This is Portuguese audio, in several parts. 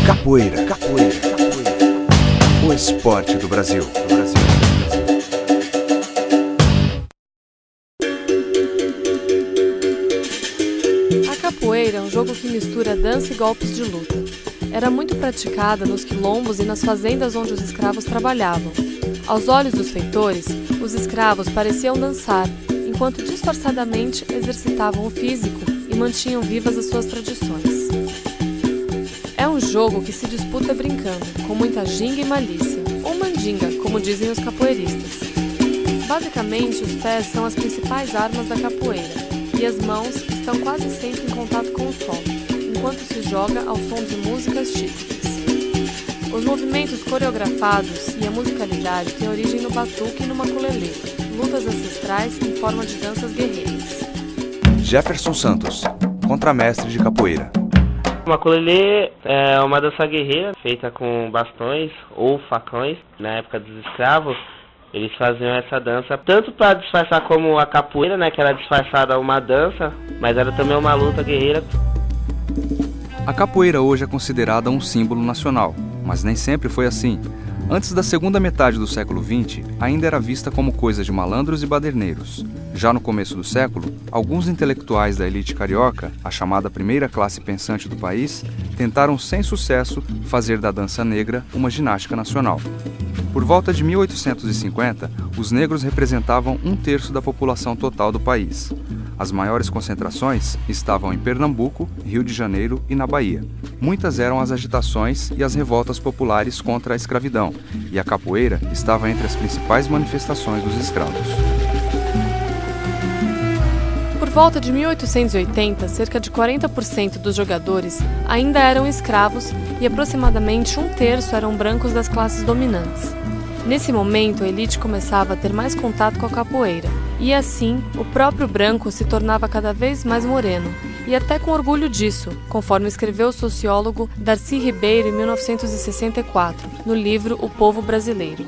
Capoeira. O esporte do Brasil. A capoeira é um jogo que mistura dança e golpes de luta. Era muito praticada nos quilombos e nas fazendas onde os escravos trabalhavam. Aos olhos dos feitores, os escravos pareciam dançar, enquanto disfarçadamente exercitavam o físico e mantinham vivas as suas tradições. É um jogo que se disputa brincando, com muita ginga e malícia, ou mandinga, como dizem os capoeiristas. Basicamente, os pés são as principais armas da capoeira, e as mãos estão quase sempre em contato com o solo, enquanto se joga ao som de músicas típicas. Os movimentos coreografados e a musicalidade têm origem no batuque e no maculelê, lutas ancestrais em forma de danças guerreiras. Jefferson Santos, contramestre de capoeira. O maculelê é uma dança guerreira feita com bastões ou facões. Na época dos escravos, eles faziam essa dança tanto para disfarçar como a capoeira, né, que era disfarçada uma dança, mas era também uma luta guerreira. A capoeira hoje é considerada um símbolo nacional, mas nem sempre foi assim. Antes da segunda metade do século XX, ainda era vista como coisa de malandros e baderneiros. Já no começo do século, alguns intelectuais da elite carioca, a chamada primeira classe pensante do país, tentaram sem sucesso fazer da dança negra uma ginástica nacional. Por volta de 1850, os negros representavam 1/3 da população total do país. As maiores concentrações estavam em Pernambuco, Rio de Janeiro e na Bahia. Muitas eram as agitações e as revoltas populares contra a escravidão, e a capoeira estava entre as principais manifestações dos escravos. Por volta de 1880, cerca de 40% dos jogadores ainda eram escravos e aproximadamente 1/3 eram brancos das classes dominantes. Nesse momento, a elite começava a ter mais contato com a capoeira, e assim, o próprio branco se tornava cada vez mais moreno, e até com orgulho disso, conforme escreveu o sociólogo Darcy Ribeiro em 1964, no livro O Povo Brasileiro.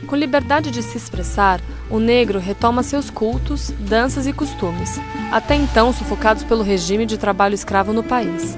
Com liberdade de se expressar, o negro retoma seus cultos, danças e costumes, até então sufocados pelo regime de trabalho escravo no país.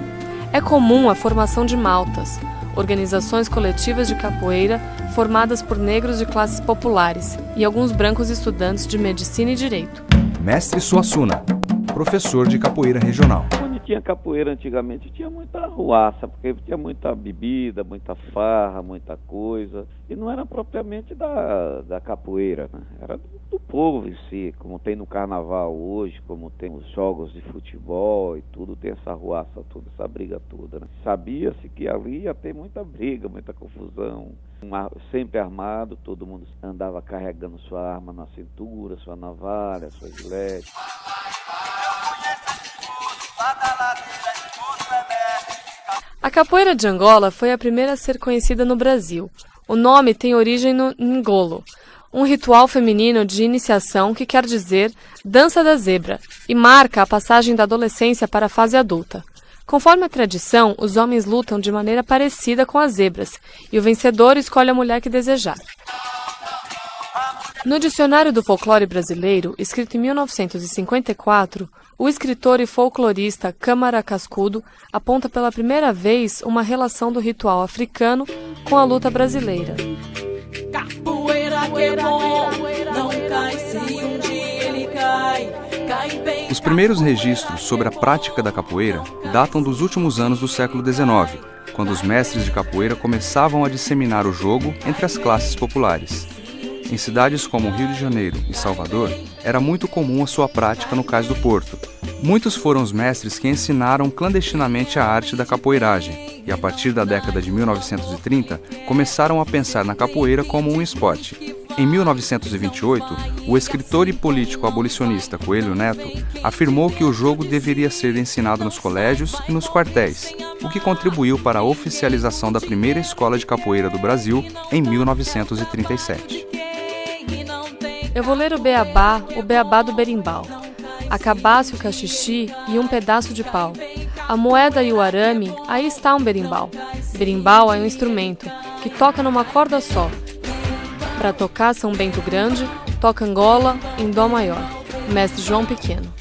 É comum a formação de maltas, organizações coletivas de capoeira formadas por negros de classes populares e alguns brancos estudantes de medicina e direito. Mestre Suassuna, professor de capoeira regional. Quando tinha capoeira antigamente tinha muita arruaça, porque tinha muita bebida, muita farra, muita coisa, e não era propriamente da capoeira, né? Era do povo em si, como tem no carnaval hoje, como tem os jogos de futebol e tudo, tem essa arruaça toda, essa briga toda, né? Sabia-se que ali ia ter muita briga, muita confusão, sempre armado, todo mundo andava carregando sua arma na cintura, sua navalha, sua gilete. A capoeira de Angola foi a primeira a ser conhecida no Brasil. O nome tem origem no ngolo, um ritual feminino de iniciação que quer dizer dança da zebra, e marca a passagem da adolescência para a fase adulta. Conforme a tradição, os homens lutam de maneira parecida com as zebras, e o vencedor escolhe a mulher que desejar. No Dicionário do Folclore Brasileiro, escrito em 1954, o escritor e folclorista Câmara Cascudo aponta pela primeira vez uma relação do ritual africano com a luta brasileira. Capoeira que é bom, não cai se um dia ele cai bem. Os primeiros registros sobre a prática da capoeira datam dos últimos anos do século XIX, quando os mestres de capoeira começavam a disseminar o jogo entre as classes populares. Em cidades como Rio de Janeiro e Salvador, era muito comum a sua prática no Cais do Porto. Muitos foram os mestres que ensinaram clandestinamente a arte da capoeiragem, e a partir da década de 1930, começaram a pensar na capoeira como um esporte. Em 1928, o escritor e político abolicionista Coelho Neto afirmou que o jogo deveria ser ensinado nos colégios e nos quartéis, o que contribuiu para a oficialização da primeira escola de capoeira do Brasil em 1937. Eu vou ler o beabá do berimbau. A cabaça e o cachixi e um pedaço de pau. A moeda e o arame, aí está um berimbau. Berimbau é um instrumento que toca numa corda só. Para tocar São Bento Grande, toca Angola em dó maior. Mestre João Pequeno.